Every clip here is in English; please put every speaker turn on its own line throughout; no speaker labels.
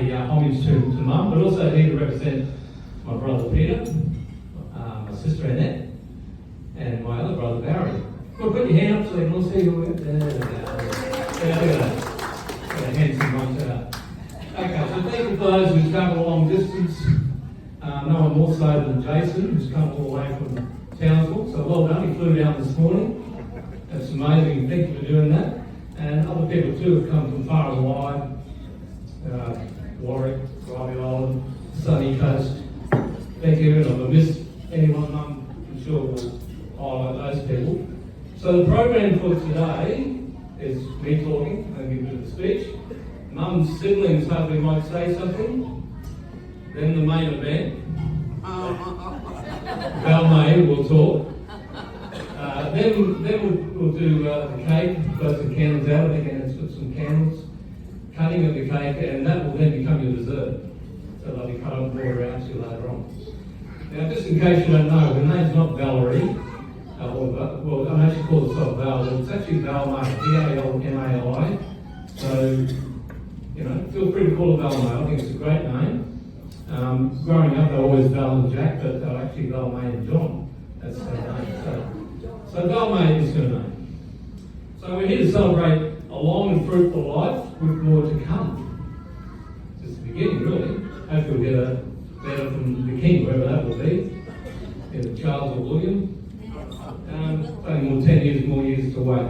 pay homage to Mum, but also here to represent my brother Peter, my sister Annette, and my other brother Barry. Well, put your hand up so they can all see who it is. There we go. Look at that. Got a handsome bunch out. Okay, so thank you for those who've come a long distance. No one more so than Jason, who's come all the way from Townsville. So well done, he flew down this morning. That's amazing, thank you for doing that. And other people too have come from far and wide. Warwick, Robbie Island, Sunny Coast. Thank you, and if I missed anyone, I'm sure we'll highlight those people. So the program for today is me talking and give a bit of a speech. Mum's siblings hopefully might say something. Then the main event. Valmai will talk. Then we'll do the cake, blow some candles out. I think Anna's got some candles. Cutting of the cake, and that will then become your dessert. So they'll be cut up more around to you later on. Now, just in case you don't know, her name's not Valerie. Well, I know she calls herself Val, but it's actually Valmai, V-A-L-M-A-I. So, you know, feel free to call her Valmai. I think it's a great name. Growing up, they're always Val and Jack, but they're actually Valmai and John. That's their name. So Valmai is her name. So we're here to celebrate a long and fruitful life with more to come. Just the beginning, really. Hopefully we'll get a letter from the King, wherever that will be. Either Charles or William. Only more 10 more years to wait.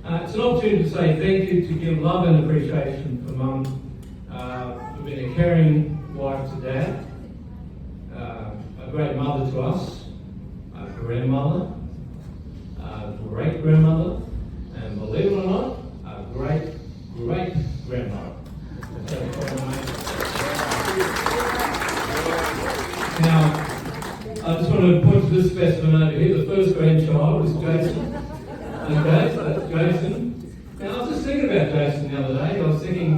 It's an opportunity to say thank you, to give love and appreciation for Mum, for being a caring wife to Dad, a great mother to us, a grandmother, a great grandmother, and believe it or not, a great grandmother. Now, I just want to point to this specimen over here. The first grandchild is Jason. Okay, so that's Jason. Now, I was just thinking about Jason the other day. I was thinking,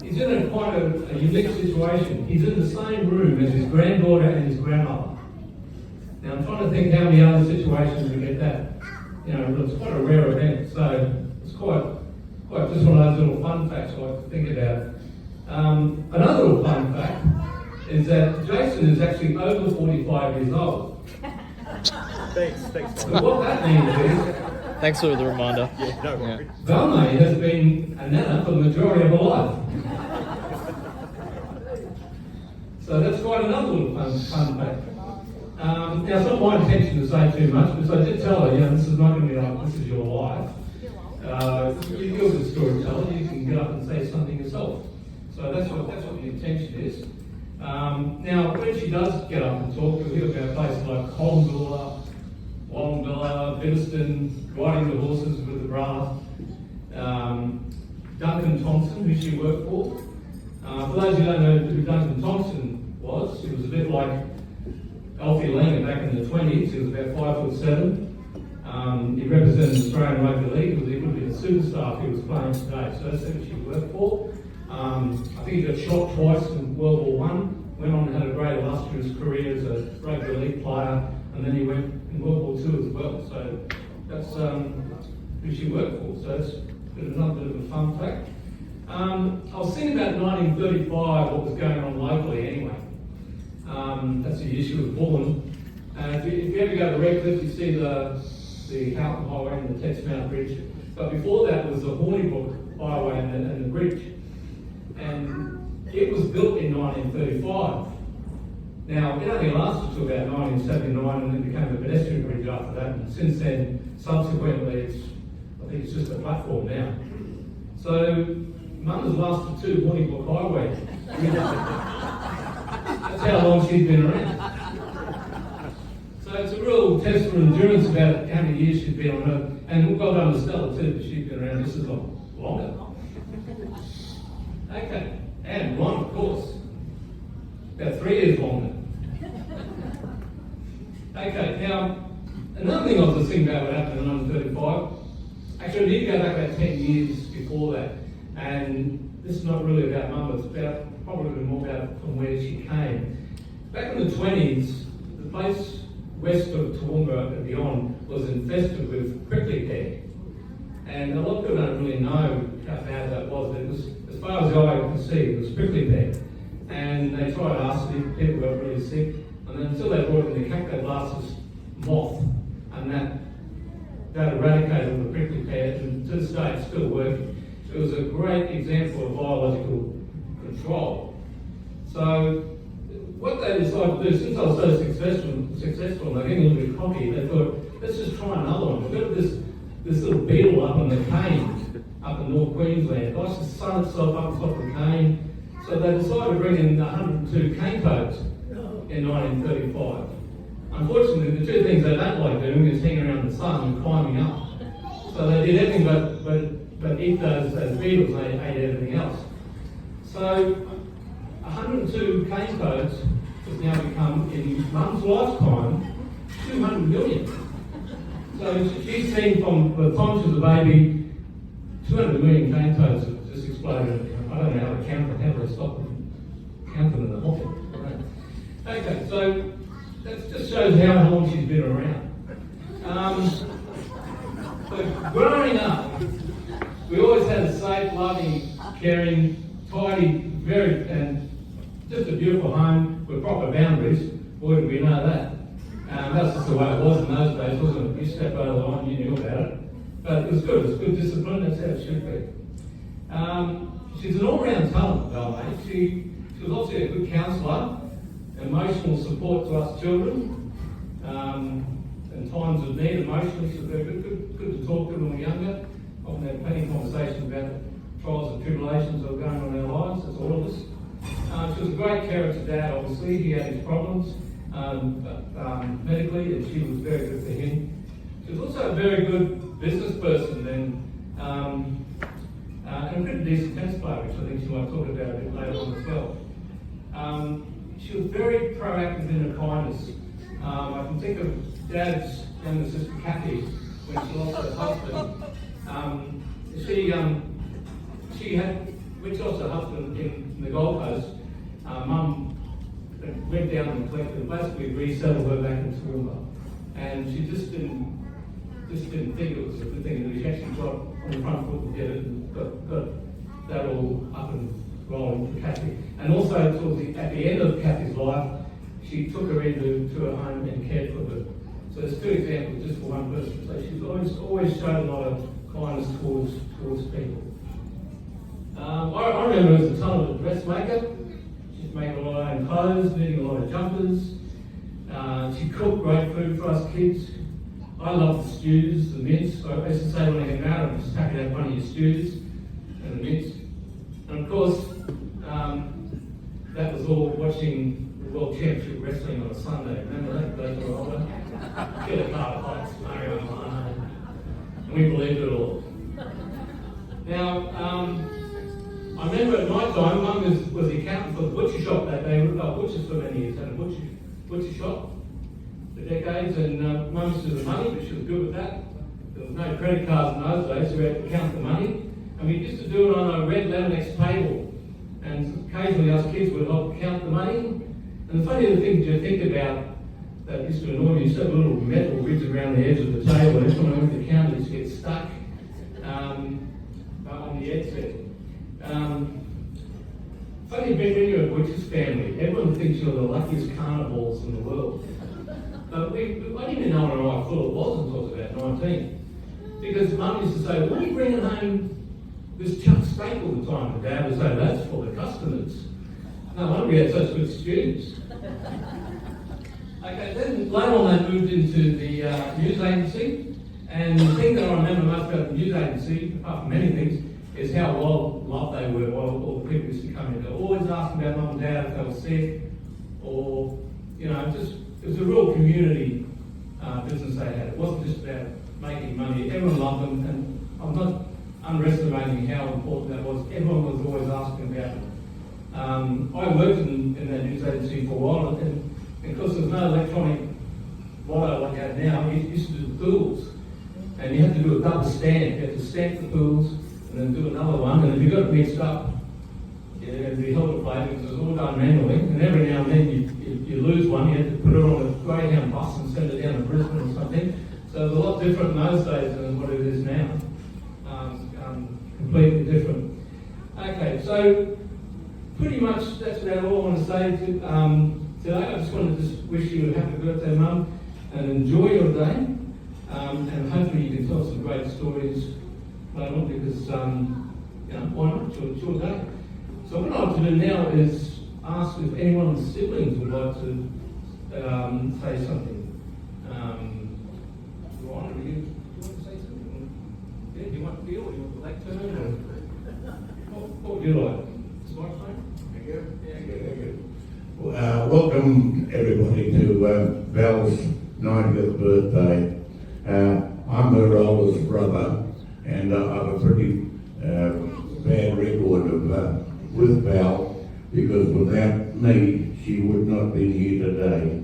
he's in quite a unique situation. He's in the same room as his granddaughter and his grandmother. Now, I'm trying to think how many other situations we get that. You know, it's quite a rare event. So, it's quite just one of those little fun facts I like to think about. Another little fun fact is that Jason is actually over 45 years old.
Thanks.
So what that means is...
Thanks for the reminder. Yeah, no worries.
Valmai has been a nana for the majority of her life. So that's quite another little fun fact. Now, it's not my intention to say too much, because I did tell her, you know, this is not going to be like, this is your life. You're a good storyteller, you can get up and say something yourself. So that's what the intention is. Now, when she does get up and talk, you'll hear about places like Colmville, Wollongong, Biddiston, riding the horses with the brother, Duncan Thompson, who she worked for. For those who don't know who Duncan Thompson was, he was a bit like Alfie Langer back in the 20s. He was about 5'7". He represented Australian Rugby League. He would be the superstar if he was playing today. So that's who she worked for. I think he got shot twice in World War I, went on and had a great illustrious career as a rugby league player, and then he went in World War II as well. So that's who she worked for. So that's another bit of a fun fact. I was thinking about 1935, what was going on locally anyway. That's the year she was born. If you ever go to Redcliffe, you see the Houghton Highway and the Texmount Bridge. But before that was the Hornybrook Highway and the bridge. And it was built in 1935. Now, it only lasted till about 1979 and then became a pedestrian bridge after that. And since then, subsequently, I think it's just a platform now. So, Mum has lasted two Hornybrook Highways. That's how long she's been around. So it's a real test of endurance about how many years she's been on Earth. And well done to Stella too, because she's been around just as long, longer. Okay, and Ron, of course, about 3 years longer. Okay, now, another thing I was just thinking about what happened in 1935, actually I need to go back about 10 years before that, and this is not really about Mum, it's about, probably more about from where she came. Back in the 20s, the place west of Toowoomba and beyond was infested with prickly pear. And a lot of people don't really know how bad that was. It was as far as the eye could see, it was prickly pear. And they tried arsenic, people got really sick, and then until they brought in the cactoblastis moth, and that eradicated all the prickly pear, and to this day it's still working. It was a great example of biological control. So what they decided to do, since I was so successful and they're getting a little bit cocky, they thought, let's just try another one. We've got this little beetle up on the cane, up in North Queensland. It likes to sun itself up on top of the cane. So they decided to bring in 102 cane toads in 1935. Unfortunately, the two things they don't like doing is hanging around the sun and climbing up. So they did everything but eat those beetles, they ate everything else. So 102 cane toads has now become, in Mum's lifetime, 200 million. So she's seen from the time she was a baby, 200 million cane toads have just exploded. I don't know how to count them, how do they stop them? Count them in the hopper. Okay, so that just shows how long she's been around. But growing up, we always had a safe, loving, caring, tidy, and just a beautiful home with proper boundaries. Boy, did we know that. That's just the way it was in those days, wasn't it? You step over the line, you knew about it. But it was good, it's good discipline, that's how it should be. She's an all-round talent, Valmai. She was also a good counsellor, emotional support to us children, in times of need, emotionally. She was very good to talk to when we were younger. Often had plenty of conversations about the trials and tribulations that were going on in our lives, as all of us. She was a great carer to Dad, obviously. He had his problems medically, and she was very good for him. She was also a very good business person and a pretty decent tennis player, which I think she might talk about a bit later on as well. She was very proactive in her kindness. I can think of Dad's younger sister Kathy when she lost her husband. When she lost her husband in the Gold Coast, Mum went down and collected, basically resettled her back in Toowoomba. And she just didn't think it was a good thing. She actually got on the front foot to get it and got that all up and rolling for Kathy. And also at the end of Kathy's life, she took her into her home and cared for her. So there's two examples just for one person. So she's always shown a lot of kindness towards people. I remember her as a talented dressmaker. She'd make a lot of own clothes, knitting a lot of jumpers. She cooked great food for us kids. I loved the stews, the mince. So I used to say when I get married, I'm just packing out one of your stews and the mince. And of course, that was all watching the World Championship Wrestling on a Sunday. Remember that? Those were older. Killer Carter Mario Milano. And we believed it all. Now, I remember at night time, Mum was the accountant for the butcher shop that day. We were butchers for many years, had a butcher shop for decades, and Mum used to do the money, but she was good with that. There was no credit cards in those days, so we had to count the money. And we used to do it on a red Laminex table, and occasionally us kids would help count the money. And the funny thing to think about that used to annoy me, you used to have little metal ridges around the edge of the table, and every time I went to count, it used to get stuck on the edge there. Funny bit when you're a butcher's family, everyone thinks you're the luckiest carnivores in the world. But I didn't even know what I thought it was until I was about 19. Because Mum used to say, why are you bringing home this chuck steak all the time? And Dad would say, that's for the customers. No wonder we had such good students. Okay, then later on they moved into the news agency. And the thing that I remember most about the news agency, apart from many things, is how well loved they were by all the people used to come in. They were always asking about Mum and Dad if they were sick, or, it was a real community business they had. It wasn't just about making money. Everyone loved them, and I'm not underestimating how important that was. Everyone was always asking about it. I worked in that news agency for a while, and because there's no electronic wire like that now, you used to do the pools, and you had to do a double stamp. You had to stamp the pools, and then do another one, and if you got it mixed up, it'd be hell to play because it was all done manually, and every now and then you lose one, you had to put it on a Greyhound bus and send it down to Brisbane or something. So it was a lot different in those days than what it is now. Completely different. Okay, so say today, I just want to just wish you a happy birthday, Mum, and enjoy your day. And hopefully you can tell some great stories later on because, why not? It's your day. So what I'd like to do now is ask if anyone of the siblings would like to say something. Ryan, do you want to say something? Yeah, do you want Bill or do you want the lectern? What would you like? This microphone?
Welcome everybody to Val's 90th birthday. I'm her oldest brother, and I have a pretty bad record of with Val, because without me she would not be here today.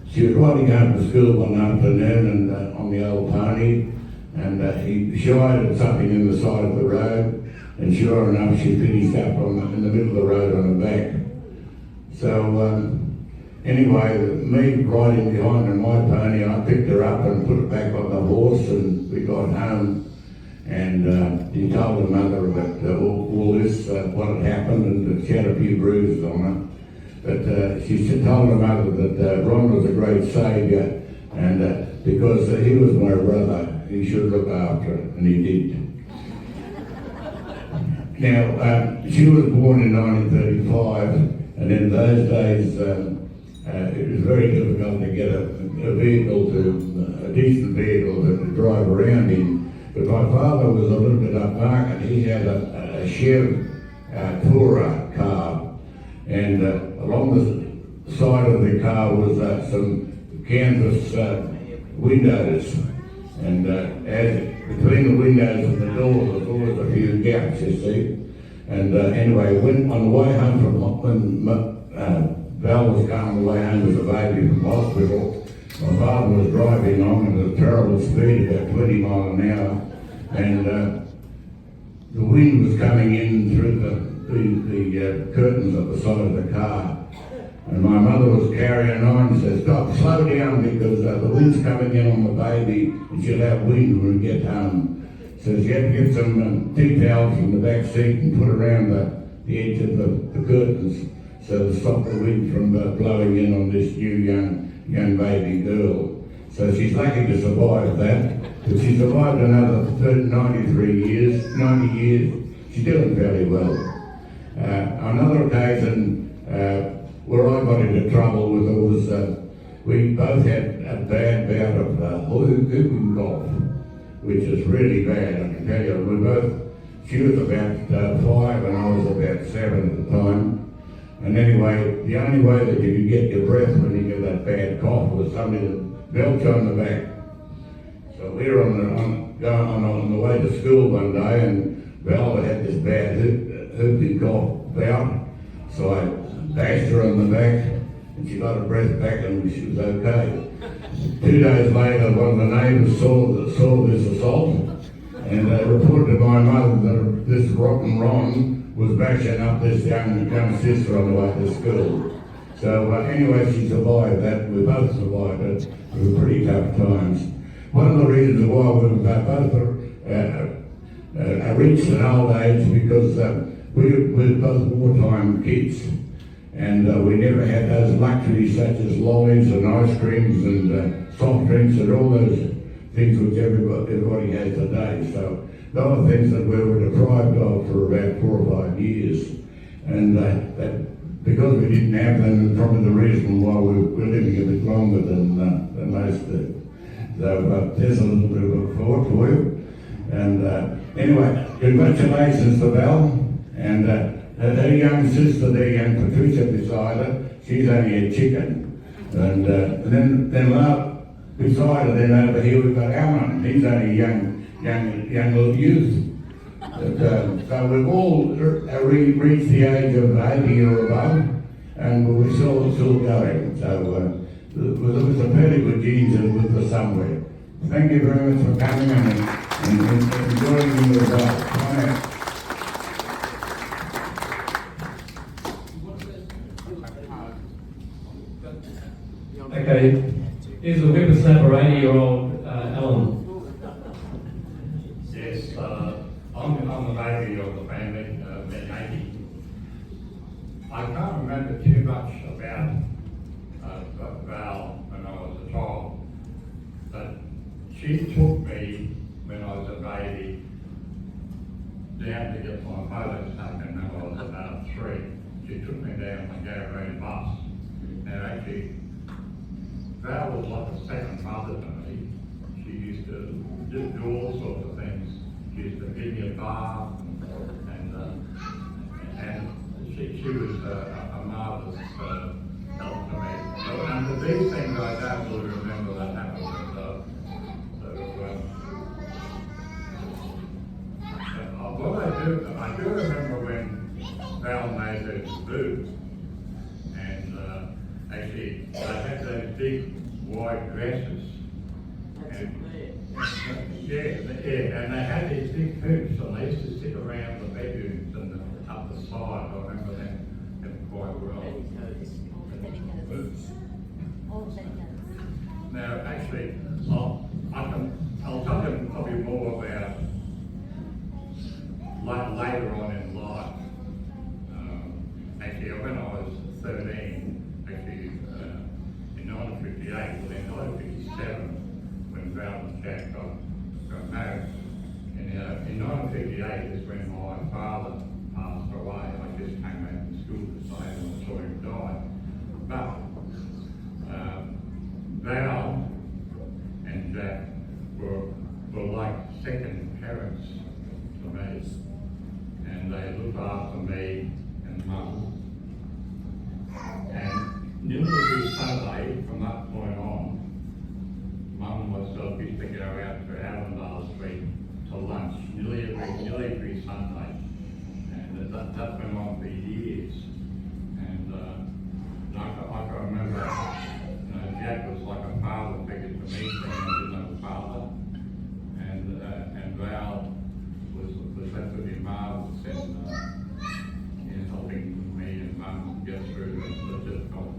She was riding home from school one afternoon and on the old pony, and he shied at something in the side of the road, and sure enough she finished up in the middle of the road on her back. So anyway, me riding behind on my pony, I picked her up and put her back on the horse, and we got home, and he told her mother about all this, what had happened, and she had a few bruises on her. But she told her mother that Ron was a great saviour, and because he was my brother, he should look after her, and he did. Now, she was born in 1935, and in those days, it was very difficult to get a vehicle a decent vehicle to drive around in. But my father was a little bit upmarket. He had a Chev Tourer car, and along the side of the car was some canvas windows, and as between the windows and the door, there was a few gaps, you see. And anyway, when on the way home when Val was coming on the way home as a baby from hospital, my father was driving on at a terrible speed, about 20 miles an hour, and the wind was coming in through the curtains at the side of the car. And my mother was carrying on and said, "Stop, slow down, because the wind's coming in on the baby and she'll have wind when we get home." So she had to get some tea towels from the back seat and put around the edge of the curtains so to stop the wind from blowing in on this new young baby girl. So she's lucky to survive that. But she survived another 90 years. She's doing fairly well. On another occasion, where I got into trouble with it was, we both had a bad bout of whooping cough, which is really bad, I can tell you. She was about 5 and I was about 7 at the time. And anyway, the only way that you could get your breath when you get that bad cough was somebody to belch on the back. So we were going on the way to school one day, and Val had this bad whooping cough bout. So I bashed her on the back, and she got her breath back, and she was okay. 2 days later, one of the neighbours saw this assault, and reported to my mother that this rotten Ron was bashing up this young sister on the way to school. So anyway, she survived that. We both survived it. It was pretty tough times. One of the reasons why we both reached an old age, because we were both wartime kids, and we never had those luxuries such as lollies and ice creams and soft drinks and all those things which everybody has today. So those are things that we were deprived of for about 4 or 5 years, and that because we didn't have them, is probably the reason why we're living a bit longer than most do. So there's a little bit of a thought for you. And anyway, congratulations to Val, and her young sister, their young Patricia beside her, she's only a chicken. And then beside her, then over here we've got Alan, he's only a young little youth. But, so we've all reached the age of 80 or above, and we're still going. So there was a fairly good genes with us somewhere. Thank you very much for coming and enjoying your time.
Okay, here's a whippersnapper, 80-year-old Alan.
Yes, I'm the baby of the family, been 80. I can't remember too
she took me when I was a baby down to get my photos taken when I was about 3. She took me down on the Garrett bus. Now actually, Val was like a second mother to me. She used to do all sorts of things. She used to give me a bath and she was a marvellous help to me. And for these things I don't really remember that happened. What I do remember when Val made her debut, and actually they had those big white dresses. And they had these big hoops, and they used to sit around the bedrooms and up the side. I remember them quite well. Now, actually, I'll tell you probably more about later on in life. Actually, when I was 13, actually in 1958, well in 1957, when Val and Jack got married. And in 1958 is when my father passed away. I just came out from school to say and I saw him die. But Val and Jack were like second parents to me. And they looked after me and Mum. And nearly every Sunday from that point on, Mum and myself used to go out to Avondale Street to lunch nearly every Sunday. And that went on for years. And I can remember, Jack was like a father figure to me, so I didn't have a father. And Val was absolutely marvellous in helping me and Mum get through the difficult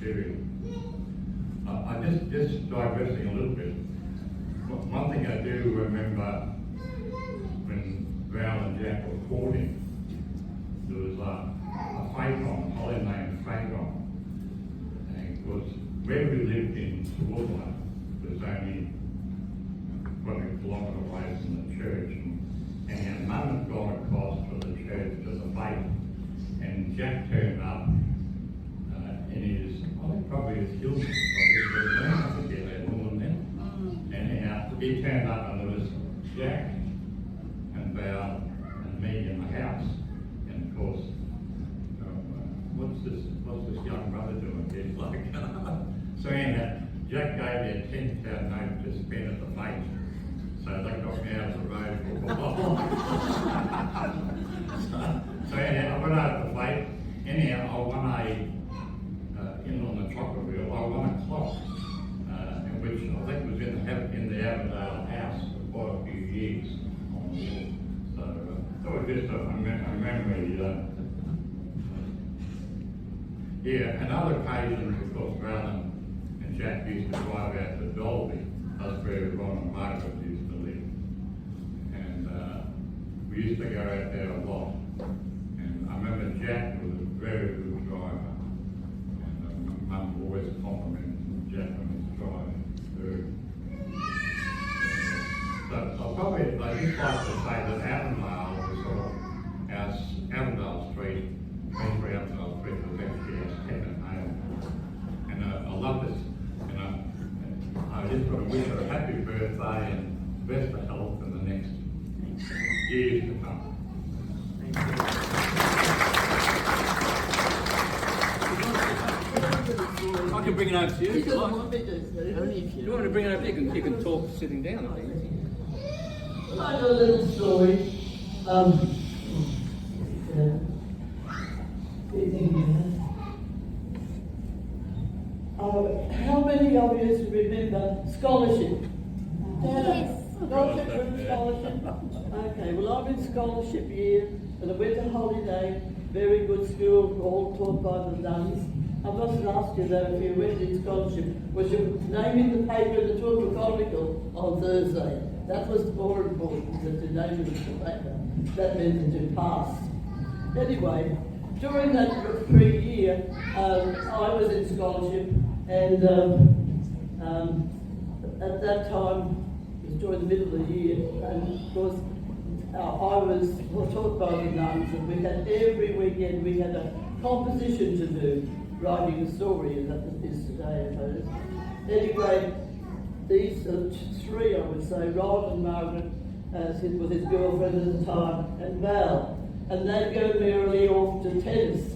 period. I just digressing a little bit. One thing I do remember when Val and Jack were courting, there was a phaeton, Holly named Phaeton. And of course, where we lived in Woodland was only probably a kilometre away from the church. And our Mum had gone across from the church to the phaeton. And Jack turned up in his, I think probably his Hilton, I think he had a woman then. Anyhow, he turned up and there was Jack and Val and me in the house. And of course, what's this young brother doing here? Like, so anyhow, Jack gave me a £10 note to spend at the phaeton. So they got me out of the road for a while. So anyhow, I went out the fight. Anyhow, I won in on the chocolate wheel, I won a clock, which I think was in the Avondale house for quite a few years on the wall. So that was just a memory. Yeah, and other occasions, of course, Val and Jack used to drive out to Dolby. That's where Ron and Margaret used to live. And we used to go out there a lot. And I remember Jack was a very good driver. And Mum always complimented Jack on his driving. So probably I just like to say that Avondale was sort of our Avondale Street, 23 Avondale Street was actually our second home. And I love this. I just want to wish her a happy birthday and best of health in the next years to come.
I can bring it over to you if you like.
Want me to, only if
You want me to bring it over? You can talk sitting down, I think.
I got a little story. How many of you remember scholarship?
Yes.
Scholarship? Okay, well I'm in scholarship year and I went to holiday, very good school, all taught by the nuns. I must ask you though, if you went in scholarship, was your name in the paper in the Toowoomba Chronicle on Thursday? That was more important than your name in the paper. That meant that you passed. Anyway, during that 3 year, I was in scholarship and at that time, it was during the middle of the year, and of course, I was taught by the nuns, and we had every weekend we had a composition to do, writing a story, and that is today, I suppose. Anyway, these three, I would say, Ron and Margaret, with his girlfriend at the time, and Val, and they'd go merrily off to tennis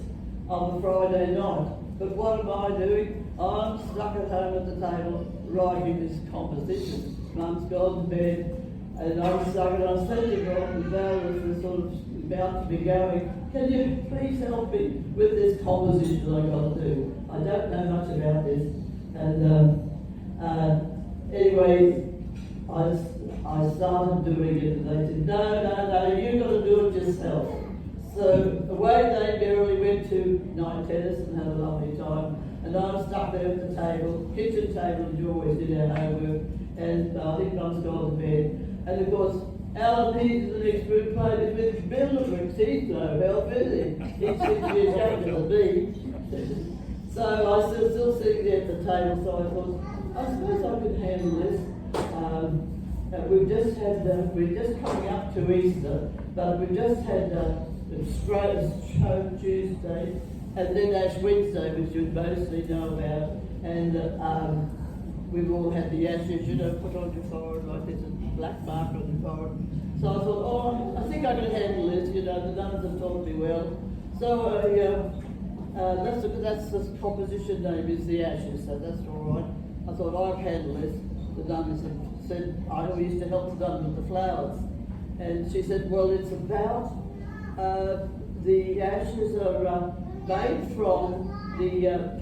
on a Friday night. But what am I doing? I'm stuck at home at the table writing this composition. Mum's gone to bed, and I'm stuck, and I'm sending Ron and Val was sort of about to be going. Can you please help me with this composition I got to do? I don't know much about this, and anyway, I started doing it, and they said, no, you've got to do it yourself. So away they merrily went to night tennis and had a lovely time. And I'm stuck there at the table, kitchen table, and you always did our homework. And I think Mum's gone to bed. And of course, Alan Peter's the next room played with Bilderbricks. He's no help, is he? He's 6 years younger than me. So I was still sitting there at the table, so I thought, I suppose I could handle this. We're just coming up to Easter, but we've just had Shrove Tuesday, and then Ash Wednesday, which you mostly know about, and we've all had the ashes, put on your forehead like this, a black mark on your forehead. So I thought, I think I can handle this, the nuns have taught me well. So that's the composition name is the ashes, so that's all right. I thought I'll handle this. The nuns said I used to help the nuns with the flowers, and she said, well, it's about the ashes are made from the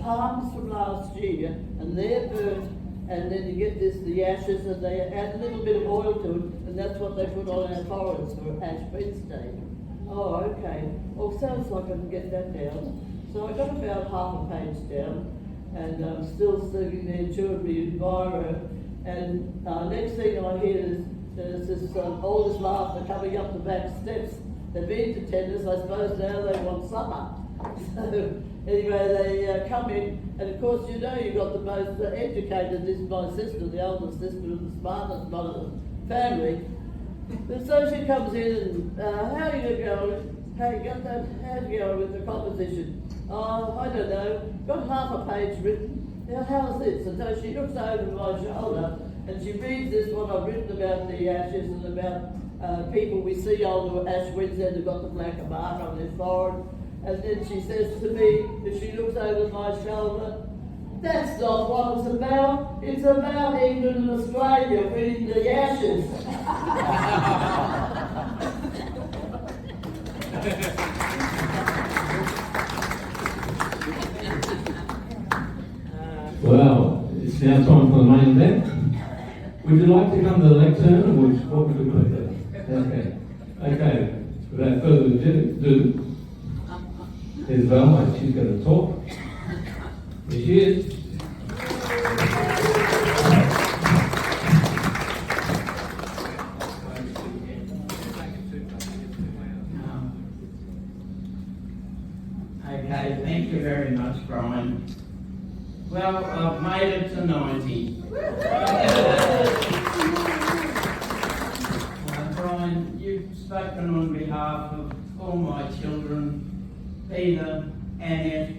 palms from last year, and they're burnt, and then you get the ashes, and they add a little bit of oil to it, and that's what they put on our foreheads for Ash Wednesday. Oh, okay. Well, sounds like I can get that down. So I got about half a page down, and I'm still sitting there chewing me biro, and next thing I hear is there's this oldest laughter coming up the back steps. They've been to tennis, I suppose now they want supper. So anyway, they come in, and of course, you've got the most educated, this is my sister, the oldest sister, and the smartest one of the family. And so she comes in, and how are you going? How's you going with the composition? Oh, I don't know, got half a page written. Now, how's this? And so she looks over my shoulder, and she reads this, what I've written about the ashes and about people we see on Ash Wednesday who've got the black mark on their forehead. And then she says to me, as she looks over my shoulder, that's not what it's about. It's about England and Australia winning the Ashes.
Well, it's now time for the main event. Would you like to come to the lectern, or what would you like to? Okay. Without further ado, there's Valmai. She's going to talk. Here she is.
Okay, thank you very much, Brian. Well, I've made it to 90. Brian, you've spoken on behalf of all my children, Peter, Annette,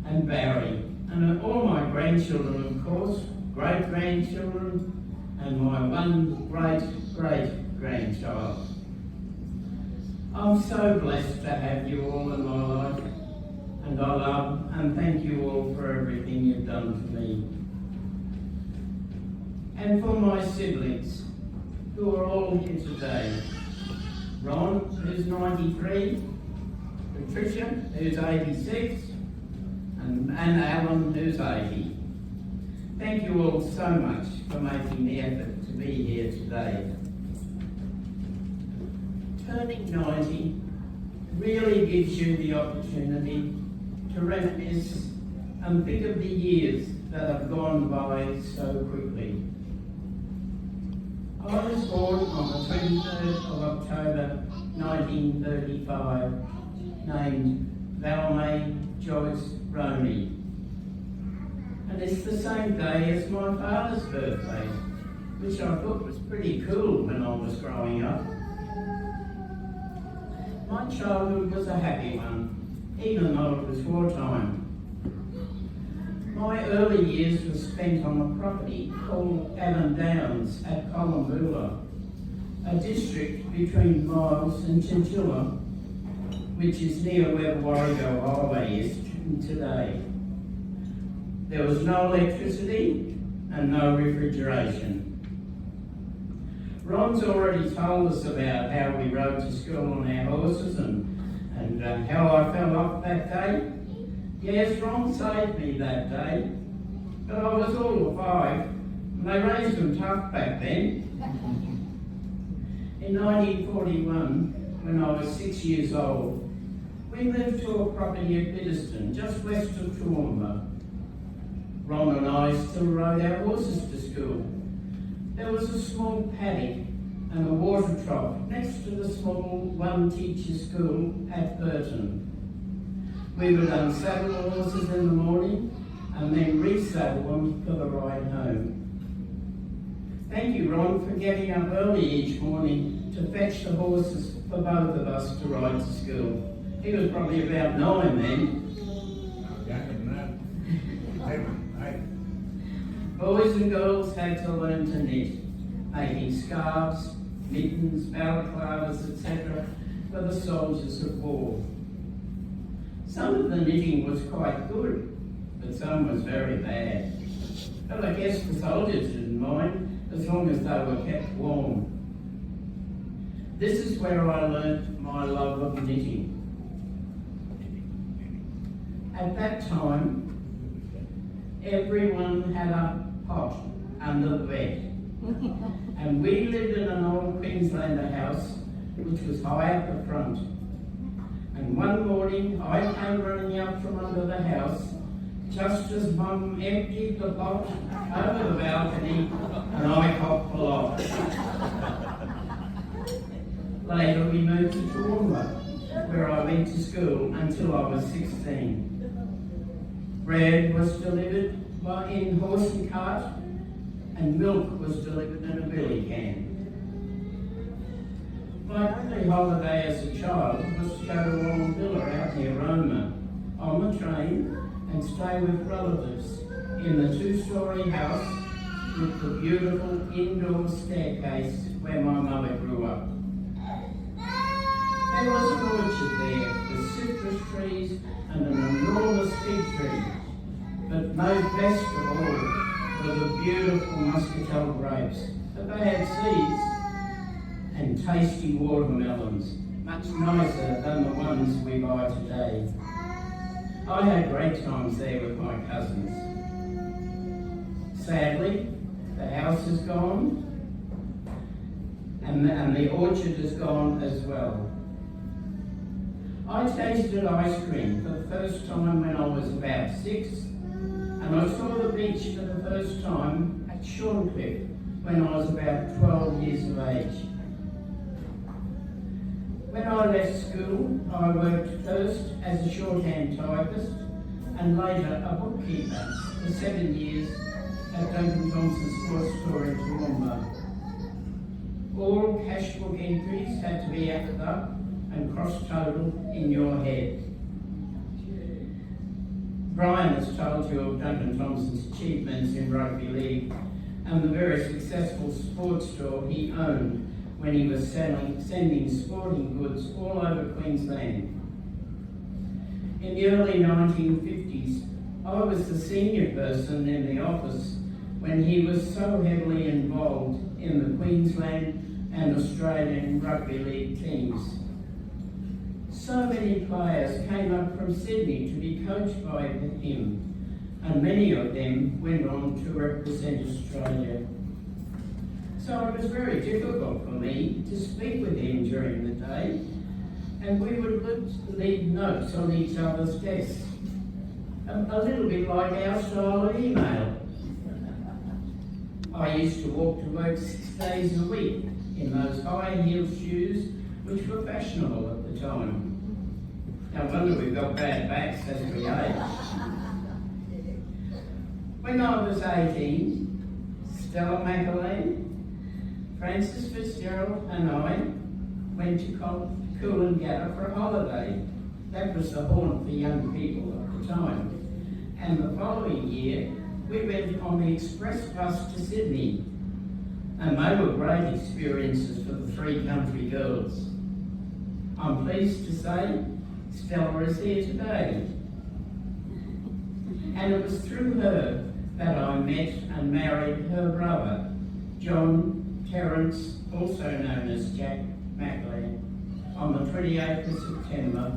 and Barry, and all my grandchildren, of course, great-grandchildren, and my one great-great-grandchild. I'm so blessed to have you all in my life, and I love and thank you all for everything you've done for me. And for my siblings, who are all here today. Ron, who's 93, Patricia, who's 86, and Alan, who's 80. Thank you all so much for making the effort to be here today. Turning 90 really gives you the opportunity to reminisce and think of the years that have gone by so quickly. I was born on the 23rd of October 1935, named Valmai Joyce Roney. And and it's the same day as my father's birthday, which I thought was pretty cool when I was growing up. My childhood was a happy one, even though it was wartime. My early years were spent on a property called Allen Downs at Columbula, a district between Miles and Chinchilla, which is near where Warrego Highway is today. There was no electricity and no refrigeration. Ron's already told us about how we rode to school on our horses and how I fell off that day. Yes, Ron saved me that day, but I was all of 5, and they raised them tough back then. In 1941, when I was 6 years old, we moved to a property at Biddiston, just west of Toowoomba. Ron and I still rode our horses to school. There was a small paddock and a water trough next to the small one-teacher school at Burton. We would unsaddle the horses in the morning and then resaddle them for the ride home. Thank you, Ron, for getting up early each morning to fetch the horses for both of us to ride to school. He was probably about 9 then. Boys and girls had to learn to knit, making scarves, mittens, balaclavas, etc. for the soldiers of war. Some of the knitting was quite good, but some was very bad. But I guess the soldiers didn't mind as long as they were kept warm. This is where I learnt my love of knitting. At that time, everyone had a pot under the bed. And we lived in an old Queenslander house which was high at the front. And one morning I came running out from under the house just as Mum emptied the pot over the balcony and I copped the lot. Later we moved to Toowoomba, where I went to school until I was 16. Bread was delivered in horse and cart, and milk was delivered in a billy can. My only holiday as a child was to go to Wallumbilla out near Roma on the train and stay with relatives in the 2-storey house with the beautiful indoor staircase where my mother grew up. There was an orchard there with citrus trees and an enormous fig tree, but most best of all were the beautiful muscatel grapes, that they had seeds, and tasty watermelons, much nicer than the ones we buy today. I had great times there with my cousins. Sadly, the house is gone, and the orchard is gone as well. I tasted ice cream for the first time when I was about 6, and I saw the beach for the first time at Shorncliffe when I was about 12 years of age. When I left school, I worked first as a shorthand typist and later a bookkeeper for 7 years at Duncan Johnson's sports store in Toowoomba. All cash book entries had to be added up and cross-totaled in your head. Brian has told you of Duncan Thompson's achievements in rugby league and the very successful sports store he owned when he was sending sporting goods all over Queensland. In the early 1950s, I was the senior person in the office when he was so heavily involved in the Queensland and Australian rugby league teams. So many players came up from Sydney to be coached by him, and many of them went on to represent Australia. So it was very difficult for me to speak with him during the day, and we would leave notes on each other's desks, a little bit like our style of email. I used to walk to work 6 days a week in those high-heeled shoes which were fashionable at the time. No wonder we've got bad backs as we age. When I was 18, Stella McErlean, Francis Fitzgerald and I went to Coolangatta for a holiday. That was the haunt for young people at the time. And the following year, we went on the express bus to Sydney. And they were great experiences for the three country girls. I'm pleased to say Stella is here today. And it was through her that I met and married her brother, John Terence, also known as Jack McLean, on the 28th of September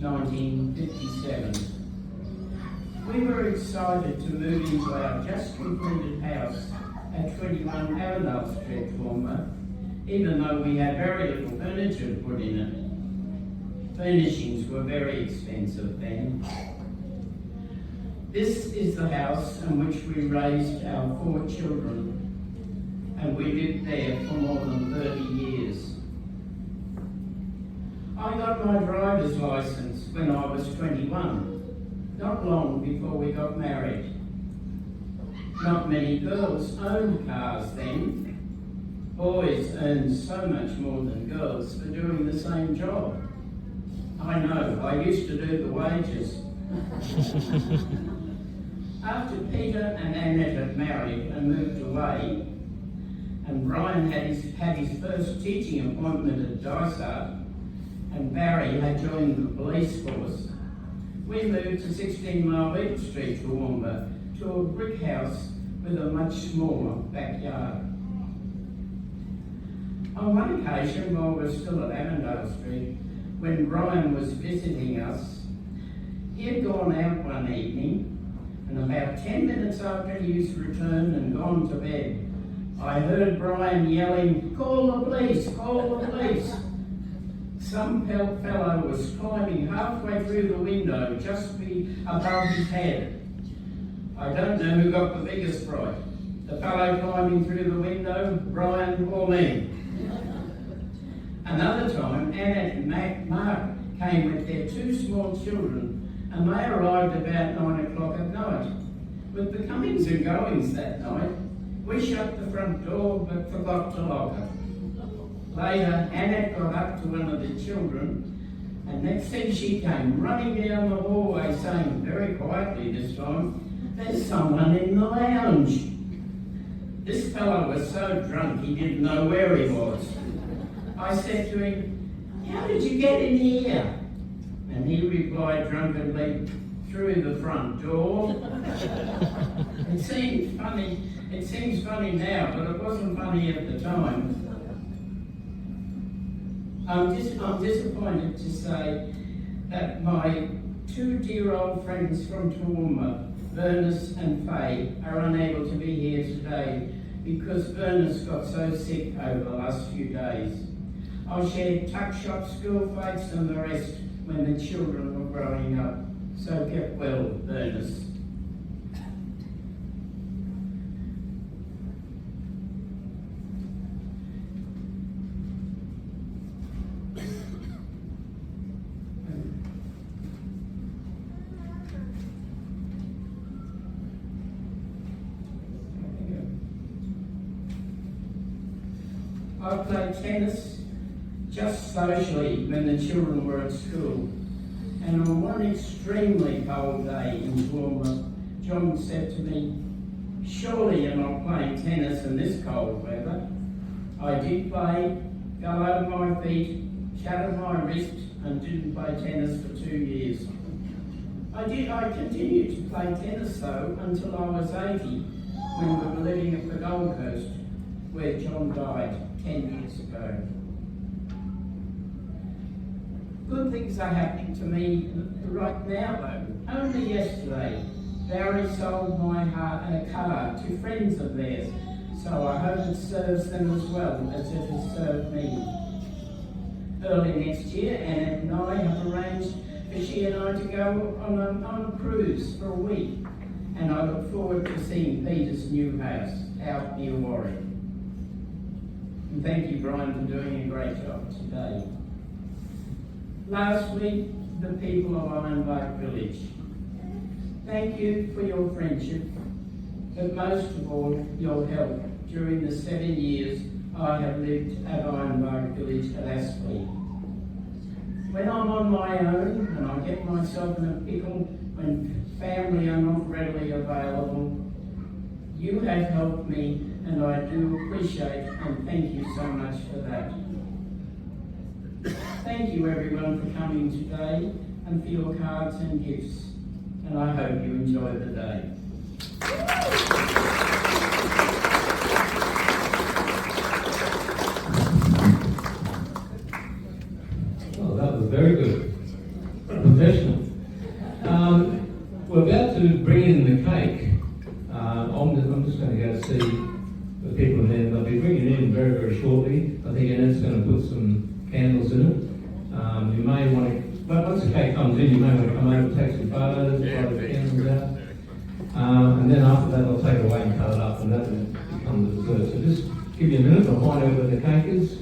1957. We were excited to move into our just completed house at 21 Avondale Street, Toowoomba, even though we had very little furniture to put in it. Furnishings were very expensive then. This is the house in which we raised our 4 children, and we lived there for more than 30 years. I got my driver's license when I was 21, not long before we got married. Not many girls owned cars then. Boys earned so much more than girls for doing the same job. I know, I used to do the wages. After Peter and Annette had married and moved away, and Brian had his first teaching appointment at Dysart, and Barry had joined the police force, we moved to 16 Mile Beach Street, Toowoomba, to a brick house with a much smaller backyard. On one occasion, while we were still at Avondale Street, when Brian was visiting us, he had gone out one evening, and about 10 minutes after his return and gone to bed, I heard Brian yelling, "Call the police, call the police." Some fellow was climbing halfway through the window just above his head. I don't know who got the biggest fright, the fellow climbing through the window, Brian, or me. Another time, Annette and Mark came with their 2 small children, and they arrived about 9 o'clock at night. With the comings and goings that night, we shut the front door but forgot to lock it. Later, Annette got up to one of the children, and next thing she came running down the hallway saying, very quietly this time, "There's someone in the lounge." This fellow was so drunk he didn't know where he was. I said to him, "How did you get in here?" And he replied drunkenly, "Through the front door." It seems funny now, but it wasn't funny at the time. I'm disappointed to say that my 2 dear old friends from Toowoomba, Berners and Faye, are unable to be here today because Berners got so sick over the last few days. I shared tuck shop, school fights and the rest when the children were growing up. So get well, Berners. I played tennis just socially when the children were at school. And on one extremely cold day in Toowoomba, John said to me, "Surely you're not playing tennis in this cold weather." I did play, fell over my feet, shattered my wrist, and didn't play tennis for 2 years. I continued to play tennis though until I was 80, when we were living at the Gold Coast, where John died 10 years ago. Good things are happening to me right now though. Only yesterday, Barry sold my car to friends of theirs, so I hope it serves them as well as it has served me. Early next year, Annette and I have arranged for she and I to go on a cruise for a week, and I look forward to seeing Peter's new house out near Warwick. And thank you, Brian, for doing a great job today. Lastly, the people of Ironbark Village. Thank you for your friendship, but most of all, your help during the 7 years I have lived at Ironbark Village at Astley. When I'm on my own and I get myself in a pickle when family are not readily available, you have helped me, and I do appreciate and thank you so much for that. Thank you everyone for coming today and for your cards and gifts, and I hope you enjoy the day.
Well, that was very good. Professional. We're about to bring in the cake. I'm just going to go see the people in there. They'll be bringing it in very, very shortly. I think Annette's going to put some candles in it. You may want to, but once the cake comes in, you may want to come over, take some photos, blow the candles out. And then after that, I'll take it away and cut it up, and that will become the dessert. So just give you a minute, I'll find out where the cake is.